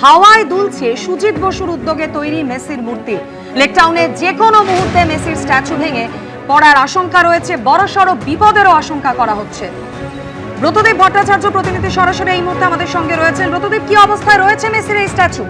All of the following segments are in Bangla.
হাওয়ায় দুলছে সুজিত বসুর উদ্যোগে তৈরি মেসির মূর্তি। লেকটাউনে যে কোনো মুহূর্তে মেসির স্ট্যাচু ভেঙে পড়ার আশঙ্কা রয়েছে, বড়সড় বিপদেরও আশঙ্কা করা হচ্ছে। ব্রতদেব ভট্টাচার্য প্রতিনিধি সরাসরি এই মুহূর্তে আমাদের সঙ্গে রয়েছেন। ব্রতদেব, কি অবস্থায় রয়েছে মেসির এই স্ট্যাচু?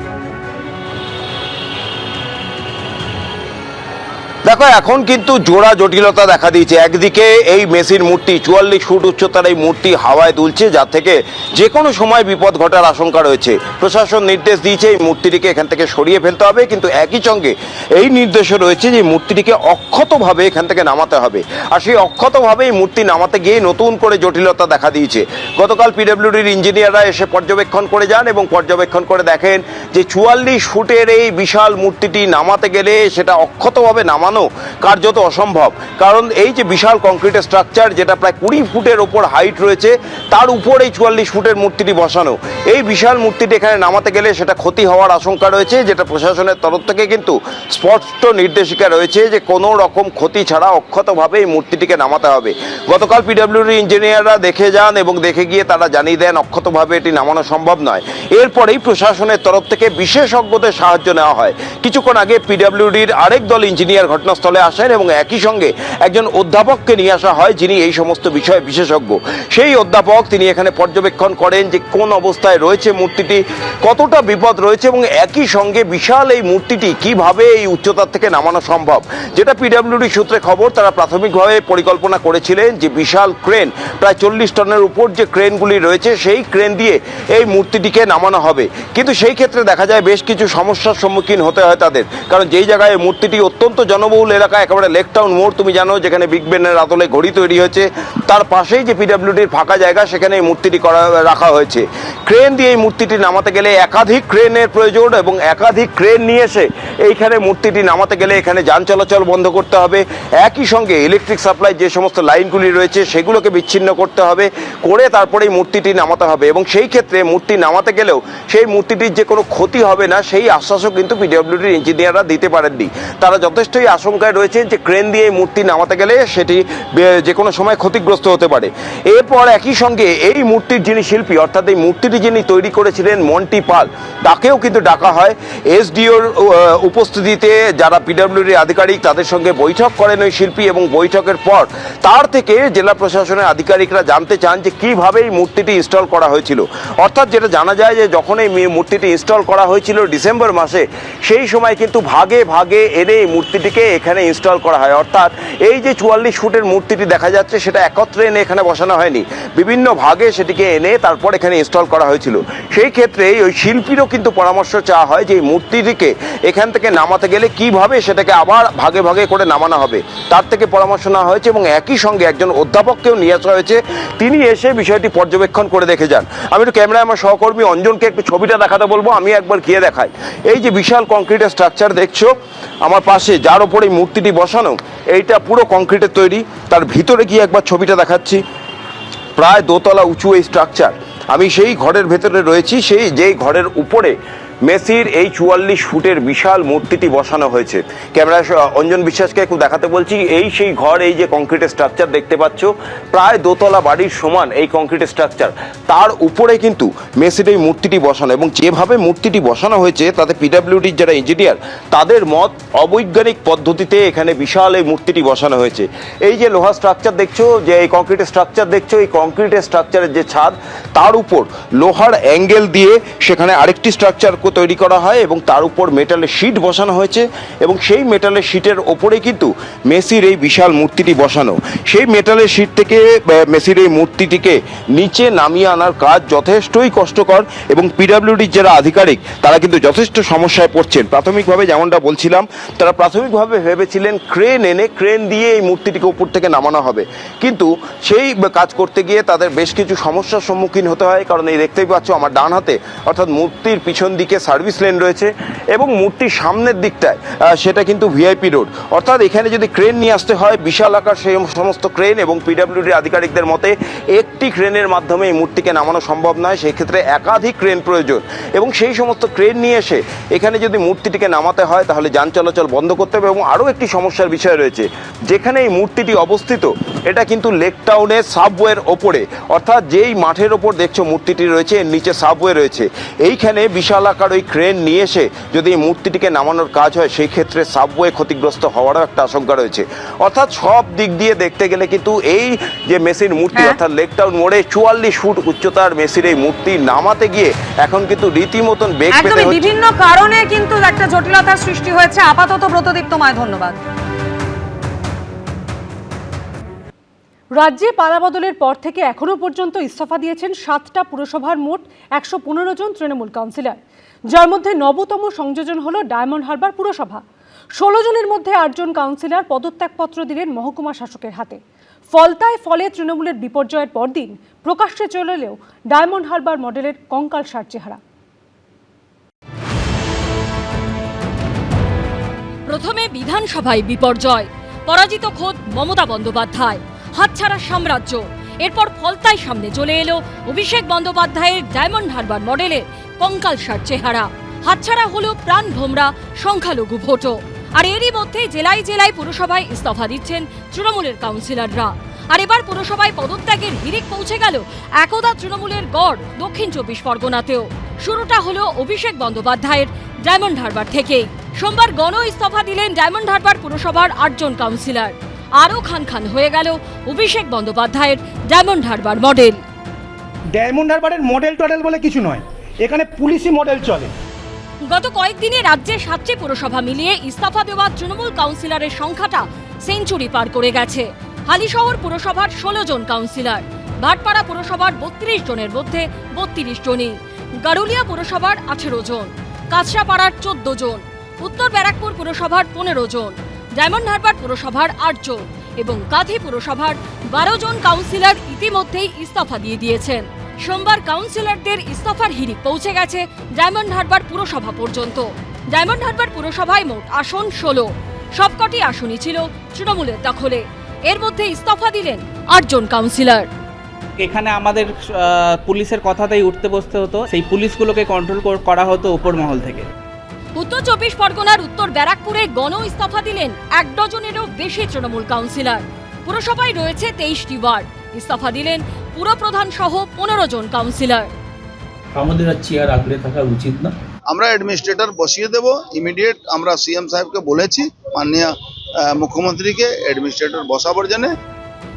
দেখো, এখন কিন্তু জোড়া জটিলতা দেখা দিয়েছে। একদিকে এই মেসির মূর্তি 44 ফুট উচ্চতার এই মূর্তি হাওয়ায় দুলছে, যা থেকে যে কোনো সময় বিপদ ঘটার আশঙ্কা রয়েছে। প্রশাসন নির্দেশ দিয়েছে এই মূর্তিটিকে এখান থেকে সরিয়ে ফেলতে হবে, কিন্তু একই সঙ্গে এই নির্দেশও রয়েছে যে মূর্তিটিকে অক্ষতভাবে এখান থেকে নামাতে হবে। আর সেই অক্ষতভাবে এই মূর্তি নামাতে গিয়ে নতুন করে জটিলতা দেখা দিয়েছে। গতকাল পিডব্লিউডির ইঞ্জিনিয়াররা এসে পর্যবেক্ষণ করে যান এবং পর্যবেক্ষণ করে দেখেন যে 44 ফুটের এই বিশাল মূর্তিটি নামাতে গেলে সেটা অক্ষতভাবে নামানো কার্যত অসম্ভব। কারণ এই যে বিশাল কংক্রিটের স্ট্রাকচার, যেটা প্রায় 20 ফুটের ওপর হাইট রয়েছে, তার উপর এই 44 ফুটের মূর্তিটি বসানো। এই বিশাল মূর্তিটি এখানে নামাতে গেলে সেটা ক্ষতি হওয়ার আশঙ্কা রয়েছে, যেটা প্রশাসনের তরফ থেকে কিন্তু স্পষ্ট নির্দেশিকা রয়েছে যে কোনো রকম ক্ষতি ছাড়া অক্ষতভাবে এই মূর্তিটিকে নামাতে হবে। গতকাল পিডব্লিউডি ইঞ্জিনিয়াররা দেখে যান এবং দেখে গিয়ে তারা জানিয়ে দেন অক্ষতভাবে এটি নামানো সম্ভব নয়। এরপরেই প্রশাসনের তরফ থেকে বিশেষজ্ঞদের সাহায্য নেওয়া হয়। কিছুক্ষণ আগে পিডব্লিউডির আরেক দল ইঞ্জিনিয়ার ঘটনাস্থলে আসেন এবং একই সঙ্গে একজন অধ্যাপককে নিয়ে আসা হয়, যিনি এই সমস্ত বিষয়ে বিশেষজ্ঞ। সেই অধ্যাপক তিনি এখানে পর্যবেক্ষণ করেন যে কোন অবস্থায় রয়েছে মূর্তিটি, কতটা বিপদ রয়েছে এবং একই সঙ্গে বিশাল এই মূর্তিটি কিভাবে এই উচ্চতার থেকে নামানো সম্ভব। যেটা পিডব্লিউডি সূত্রে খবর, তারা প্রাথমিকভাবে পরিকল্পনা করেছিলেন যে বিশাল ক্রেন, প্রায় 40 টনের উপর যে ক্রেনগুলি রয়েছে, সেই ক্রেন দিয়ে এই মূর্তিটিকে নামানো হবে। কিন্তু সেই ক্ষেত্রে দেখা যায় বেশ কিছু সমস্যার সম্মুখীন হতে হয় তাদের। কারণ যেই জায়গায় মূর্তিটি অত্যন্ত জনবহুল এলাকা, একেবারে লেকটাউন মোড় তুমি জানো, যেখানে বিগ বেনের আদলে ঘড়ি তৈরি হয়েছে, তার পাশেই যে পিডব্লিউডির ফাঁকা জায়গা, সেখানে এই মূর্তিটি রাখা হয়েছে। ক্রেন দিয়ে এই মূর্তিটি নামাতে গেলে একাধিক ক্রেনের প্রয়োজন এবং একাধিক ক্রেন নিয়ে এসে এইখানে মূর্তিটি নামাতে গেলে এখানে যান চলাচল বন্ধ করতে হবে। একই সঙ্গে ইলেকট্রিক সাপ্লাই যে সমস্ত লাইনগুলি রয়েছে সেগুলোকে বিচ্ছিন্ন করতে হবে, করে তারপরে এই মূর্তিটি নামাতে হবে। এবং সেই ক্ষেত্রে মূর্তি নামাতে গেলেও সেই মূর্তিটির যে কোনো ক্ষতি হবে না, সেই আশ্বাসও কিন্তু পিডব্লিউডির ইঞ্জিনিয়াররা দিতে পারেননি। তারা যথেষ্টই আশঙ্কায় রয়েছেন যে ক্রেন দিয়ে এই মূর্তি নামাতে গেলে সেটি যে কোনো সময় ক্ষতিগ্রস্ত হতে পারে। এরপর একই সঙ্গে এই মূর্তির যিনি শিল্পী, অর্থাৎ এই মূর্তিটি যিনি তৈরি করেছিলেন মন্টি পাল, তাকেও কিন্তু ডাকা হয়। এসডিওর উপস্থিতিতে যারা পিডব্লিউডির আধিকারিক, তাদের সঙ্গে বৈঠক করেন ওই শিল্পী এবং বৈঠকের পর তার থেকে জেলা প্রশাসনের আধিকারিকরা জানতে চান যে কিভাবে এই মূর্তিটি ইনস্টল করা হয়েছিল। অর্থাৎ যেটা জানা যায় যে যখন এই মূর্তিটি ইনস্টল করা হয়েছিল ডিসেম্বর মাসে, সেই সময় কিন্তু ভাগে ভাগে এনে এই মূর্তিটিকে এখানে ইনস্টল করা হয়। অর্থাৎ এই যে 44 ফুটের মূর্তিটি দেখা যাচ্ছে, সেটা একত্রে এনে এখানে বসানো হয়নি, বিভিন্ন ভাগে সেটিকে এনে তারপর এখানে ইনস্টল করা হয়েছিল। সেই ক্ষেত্রে ওই শিল্পীরও কিন্তু পরামর্শ চাওয়া হয় যে এই মূর্তিটিকে এখান থেকে নামাতে গেলে কিভাবে সেটাকে আবার ভাগে ভাগে করে নামানো হবে, তার থেকে পরামর্শ নেওয়া হয়েছে। এবং একই সঙ্গে একজন অধ্যাপককেও নিয়ে আসা হয়েছে, তিনি এসে বিষয়টি পর্যবেক্ষণ করে দেখে যান। আমি একটু ক্যামেরায় আমার সহকর্মী অঞ্জনকে একটু ছবিটা দেখাতে বলবো, আমি একবার গিয়ে দেখাই। এই যে বিশাল কংক্রিটের স্ট্রাকচার দেখছো আমার পাশে, যার ওপর এই মূর্তিটি বসানো, এইটা পুরো কংক্রিটের তৈরি। তার ভিতরে গিয়ে একবার ছবিটা দেখাচ্ছি। প্রায় 2 তলা উঁচু এই স্ট্রাকচার। আমি সেই ঘরের ভেতরে রয়েছি, যেই ঘরের উপরে মেসির এই 44 ফুটের বিশাল মূর্তিটি বসানো হয়েছে। ক্যামেরায় অঞ্জন বিশ্বাসকে একটু দেখাতে বলছি। এই সেই ঘর, এই যে কংক্রিটের স্ট্রাকচার দেখতে পাচ্ছ, প্রায় 2 তলা বাড়ির সমান এই কংক্রিটের স্ট্রাকচার, তার উপরে কিন্তু মেসির এই মূর্তিটি বসানো। এবং যেভাবে মূর্তিটি বসানো হয়েছে তাতে পিডব্লিউডির যারা ইঞ্জিনিয়ার, তাদের মত অবৈজ্ঞানিক পদ্ধতিতে এখানে বিশাল এই মূর্তিটি বসানো হয়েছে। এই যে লোহা স্ট্রাকচার দেখছো, যে এই কংক্রিটের স্ট্রাকচার দেখছো, এই কংক্রিটের স্ট্রাকচারের যে ছাদ, তার উপর লোহার অ্যাঙ্গেল দিয়ে সেখানে আরেকটি স্ট্রাকচার তৈরি করা হয় এবং তার উপর মেটালের শীট বসানো হয়েছে। এবং সেই মেটালের শীটের ওপরে কিন্তু মেসির এই বিশাল মূর্তিটি বসানো। সেই মেটালের শীট থেকে মেসির এই মূর্তিটিকে নিচে নামিয়ে আনার কাজ যথেষ্টই কষ্টকর এবং পিডব্লিউডির যারা আধিকারিক, তারা কিন্তু যথেষ্ট সমস্যায় পড়ছেন। প্রাথমিকভাবে যেমনটা বলছিলাম, তারা প্রাথমিকভাবে ভেবেছিলেন ক্রেন এনে ক্রেন দিয়ে এই মূর্তিটিকে উপর থেকে নামানো হবে, কিন্তু সেই কাজ করতে গিয়ে তাদের বেশ কিছু সমস্যার সম্মুখীন হতে হয়। কারণ এই দেখতেই পাচ্ছ আমার ডান হাতে, অর্থাৎ মূর্তির পিছন দিকে সার্ভিস লেন রয়েছে এবং মূর্তির সামনের দিকটায় সেটা কিন্তু ভিআইপি রোড। অর্থাৎ এখানে যদি ক্রেন নিয়ে আসতে হয়, বিশাল আকার সেই সমস্ত ক্রেন, এবং পিডব্লিউডির আধিকারিকদের মতে একটি ক্রেনের মাধ্যমে এই মূর্তিকে নামানো সম্ভব নয়, সেই ক্ষেত্রে একাধিক ক্রেন প্রয়োজন। এবং সেই সমস্ত ক্রেন নিয়ে এসে এখানে যদি মূর্তিটিকে নামাতে হয়, তাহলে যান চলাচল বন্ধ করতে হবে। এবং আরও একটি সমস্যার বিষয় রয়েছে, যেখানে এই মূর্তিটি অবস্থিত, এটা কিন্তু লেকটাউনের সাবওয়ের ওপরে, অর্থাৎ যেই মাঠের ওপর দেখছো মূর্তিটি রয়েছে, এর নিচে সাবওয়ে রয়েছে। এইখানে বিশাল আকার টাকার ওই ক্রেন নিয়ে এসে যদি এই মূর্তিটিকে নামানোর কাজ হয় সেই ক্ষেত্রে সাবওয়ে ক্ষতিগ্রস্ত হওয়ারও একটা আশঙ্কা রয়েছে। অর্থাৎ সব দিক দিয়ে দেখতে গেলে কিন্তু এই যে মেসির মূর্তি অর্থাৎ লেক টাউন মোড়ে 44 ফুট উচ্চতার মেসির এই মূর্তি নামাতে গিয়ে এখন কিন্তু রীতিমতন বেগ পেতে একদমই হচ্ছে। বিভিন্ন কারণে কিন্তু একটা জটিলতার সৃষ্টি হয়েছে। আপাতত ব্রতদীপ তোমায় ধন্যবাদ। রাজ্যে পালাবদলের পর থেকে এখনো পর্যন্ত ইস্তফা দিয়েছেন 7টা পুরসভার মোট 115 জন তৃণমূল কাউন্সিলর, যার মধ্যে নবতম সংযোজন হলো ডায়মন্ড হারবার পুরসভা। 16 জনের মধ্যে 8 জন কাউন্সিলর পদত্যাগপত্র দিলেন মহকুমা শাসকের হাতে। ফলতায় ফলে তৃণমূলের বিপর্যয়ের পরদিন প্রকাশ্যে চলে এলেও ডায়মন্ড হারবার মডেলের কঙ্কালসার চেহারা। প্রথমে বিধানসভায় বিপর্যয়, পরাজিত খোদ মমতা বন্দ্যোপাধ্যায়, হাতছাড়া সাম্রাজ্য। এরপর ফলতায় সামনে চলে এলো অভিষেক বন্দ্যোপাধ্যায়ের ডায়মন্ড হারবার মডেলের কঙ্কালসার চেহারা। হাতছাড়া হলো প্রাণ ভোমরা সংখ্যালঘু ভোটও। আর এরই মধ্যে জেলায় জেলায় পুরসভায় ইস্তফা দিচ্ছেন তৃণমূলের কাউন্সিলররা। আর এবার পুরসভায় পদত্যাগের হিড়িক পৌঁছে গেল একদা তৃণমূলের গড় দক্ষিণ 24 পরগনাতেও। শুরুটা হলো অভিষেক বন্দ্যোপাধ্যায়ের ডায়মন্ড হারবার থেকেই। সোমবার গণ ইস্তফা দিলেন ডায়মন্ড হারবার পুরসভার 8 জন কাউন্সিলর। আরও খান খান হয়ে গেল অভিষেক বন্দ্যোপাধ্যায়ের ডায়মন্ড হারবার মডেল। ডায়মন্ড হারবারের মডেল টডেল বলে কিছু নয়, এখানে পুলিশি মডেল চলে। গত কয়েকদিনে রাজ্যে 7টি পুরসভা মিলিয়ে ইস্তফা দেওয়া তৃণমূল কাউন্সিলরের সংখ্যাটা সেঞ্চুরি পার করে গেছে। হালিশহর পুরসভার 16 জন কাউন্সিলর, ভাটপাড়া পুরসভার 32 জনের মধ্যে 32 জনই, গারুলিয়া পুরসভার 18 জন, কাছড়াপাড়ার 14 জন, উত্তর ব্যারাকপুর পুরসভার 15 জন, ডায়মন্ড হারবার পুরসভার 8 জন এবং কাঁথি পুরসভার 12 জন কাউন্সিলর ইতিমধ্যেই ইস্তফা দিয়ে দিয়েছেন। সোমবার কাউন্সিলরদের ইস্তফার হিড়িক পৌঁছে গেছে ডায়মন্ড হারবার পুরসভা পর্যন্ত। ডায়মন্ড হারবার পুরসভায় মোট আসন 16, সবকটি আসনই ছিল তৃণমূলের দখলে। এর মধ্যে ইস্তফা দিলেন 8 জন কাউন্সিলর। এখানে আমাদের পুলিশের কথাতেই উঠতে বসতে হতো, সেই পুলিশগুলোকে কন্ট্রোল করা হতো উপর মহল থেকে। উত্তর 24 পরগনার উত্তর ব্যারাকপুরে গণ ইস্তফা দিলেন 1 ডজনেরও বেশি তৃণমূল কাউন্সিলর। পুরসভায় রয়েছে 23টি ওয়ার্ড। ইস্তফা দিলেন পুরপ্রধান সহ 15 জন কাউন্সিলর। আমাদের আর চেয়ার আগলে থাকা উচিত না। আমরা অ্যাডমিনিস্ট্রেটর বসিয়ে দেব ইমিডিয়েট। আমরা সিএম সাহেবকে বলেছি, মাননীয় মুখ্যমন্ত্রীকে অ্যাডমিনিস্ট্রেটর বসাবার জন্য।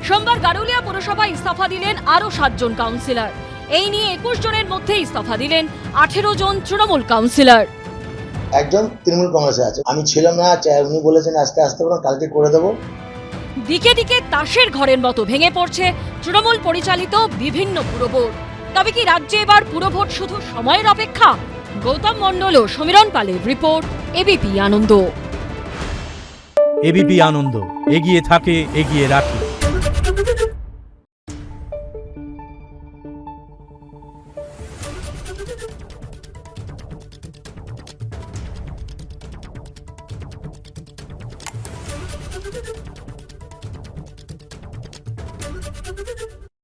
সোমবার গারুলিয়া পুরসভায় ইস্তফা দিলেন আরও 7 জন কাউন্সিলর। এই নিয়ে 21 জনের মধ্যে ইস্তফা দিলেন 18 জন তৃণমূল কাউন্সিলর। একজন তৃণমূল কংগ্রেসে আছে, আমি ছিলাম না, উনি বলেছেন আস্তে আস্তে কালকে করে দেবো। দিকে দিকে তাসের ঘরের মতো ভেঙে পড়ছে তৃণমূল পরিচালিত বিভিন্ন পুরভোট। তবে কি রাজ্যে এবার পুরভোট শুধু সময়ের অপেক্ষা? গৌতম মণ্ডল ও সমীরণ পালের রিপোর্ট, এবিপি আনন্দ। এবিপি আনন্দ, এগিয়ে থাকে, এগিয়ে রাখে।